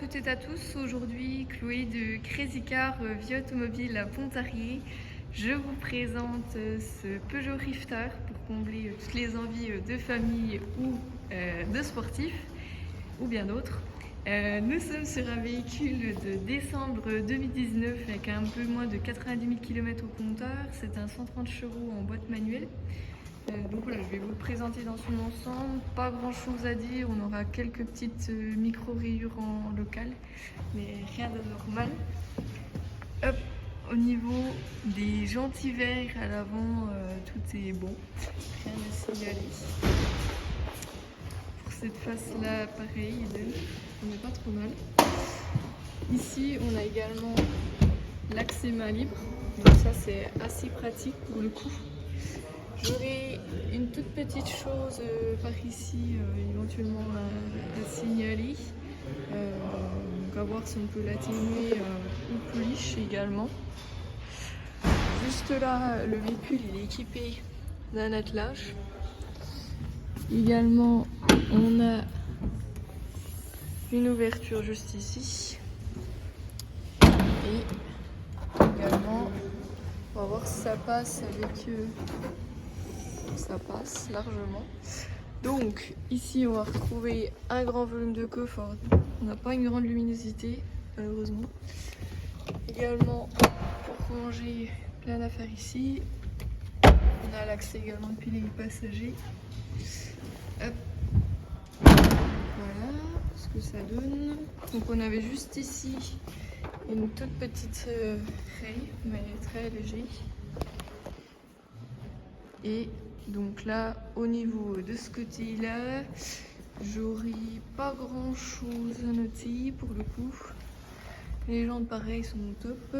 toutes et à tous, aujourd'hui Chloé de Crazy Car Vie Automobile à Pontarlier. Je vous présente ce Peugeot Rifter pour combler toutes les envies de famille ou de sportifs ou bien d'autres. Nous sommes sur un véhicule de décembre 2019 avec un peu moins de 90 000 km au compteur. C'est un 130 chevaux en boîte manuelle. Donc voilà, je vais vous le présenter dans son ensemble. Pas grand chose à dire, on aura quelques petites micro-rayures en local, mais rien d'anormal. Hop, au niveau des jantes verts à l'avant, tout est bon, rien à signaler. Pour cette face-là, pareil, on n'est pas trop mal. Ici, on a également l'accès main libre, donc ça c'est assez pratique pour le coup. J'aurai une toute petite chose par ici, éventuellement à signaler. Donc à voir si on peut l'atténuer ou polish également. Juste là, le véhicule il est équipé d'un attelage. Également, on a une ouverture juste ici. Et également, on va voir si ça passe avec... ça passe largement. Donc ici on va retrouver un grand volume de coffre. On n'a pas une grande luminosité malheureusement. Également pour ranger plein d'affaires ici. On a l'accès également depuis les passagers. Hop. Voilà ce que ça donne. Donc on avait juste ici une toute petite raye mais très léger. Et donc là, au niveau de ce côté-là, j'aurai pas grand chose à noter pour le coup. Les jantes pareil sont top.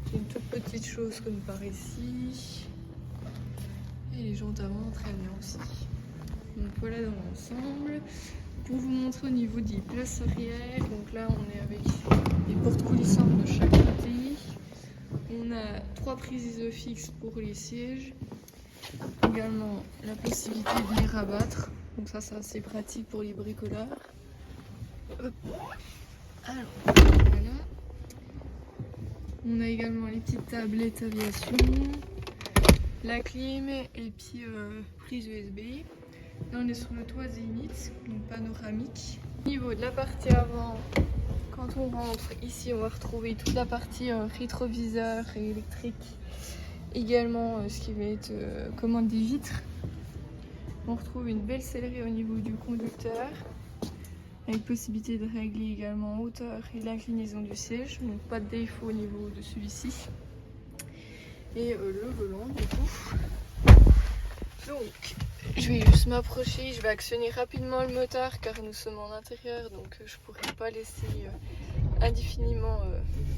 J'ai une toute petite chose comme par ici. Et les jantes avant très bien aussi. Donc voilà dans l'ensemble. Pour vous montrer au niveau des places arrière, donc là on est avec les portes coulissantes de chaque côté. On a 3 prises isofixes pour les sièges. Également la possibilité de les rabattre. Donc ça c'est assez pratique pour les bricoleurs. Hop. Alors voilà. On a également les petites tablettes aviation, la clim et puis prise USB. Là on est sur le toit Zénith, donc panoramique. Au niveau de la partie avant, quand on rentre ici on va retrouver toute la partie rétroviseur et électrique. Également ce qui va être commande des vitres. On retrouve une belle sellerie au niveau du conducteur avec possibilité de régler également hauteur et l'inclinaison du siège, donc pas de défaut au niveau de celui-ci. Et le volant du coup. Donc je vais juste m'approcher, je vais actionner rapidement le moteur car nous sommes en intérieur, donc je pourrais pas laisser indéfiniment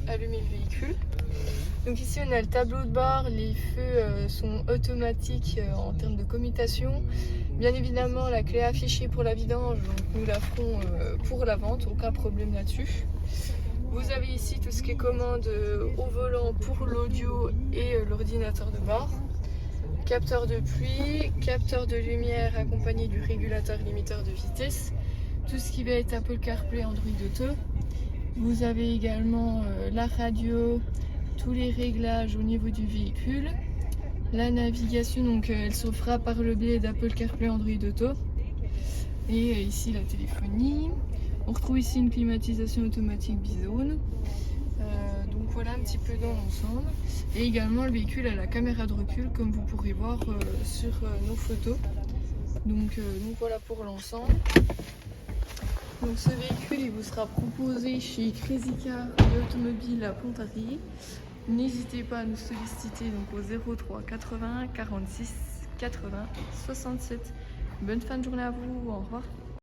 allumer le véhicule. Donc ici on a le tableau de bord, les feux sont automatiques en termes de commutation. Bien évidemment la clé affichée pour la vidange, donc nous la ferons pour la vente, aucun problème là-dessus. Vous avez ici tout ce qui est commande au volant pour l'audio et l'ordinateur de bord. Capteur de pluie, capteur de lumière accompagné du régulateur limiteur de vitesse. Tout ce qui va être Apple CarPlay, Android Auto. Vous avez également la radio, tous les réglages au niveau du véhicule. La navigation, donc elle se fera par le biais d'Apple CarPlay, Android Auto. Et ici la téléphonie. On retrouve ici une climatisation automatique bizone. Donc voilà un petit peu dans l'ensemble. Et également le véhicule a la caméra de recul comme vous pourrez voir sur nos photos. Donc voilà pour l'ensemble. Donc ce véhicule il vous sera proposé chez Crazy Car Vie Automobile à Pontarlier. N'hésitez pas à nous solliciter donc au 03 80 46 80 67. Bonne fin de journée à vous, au revoir.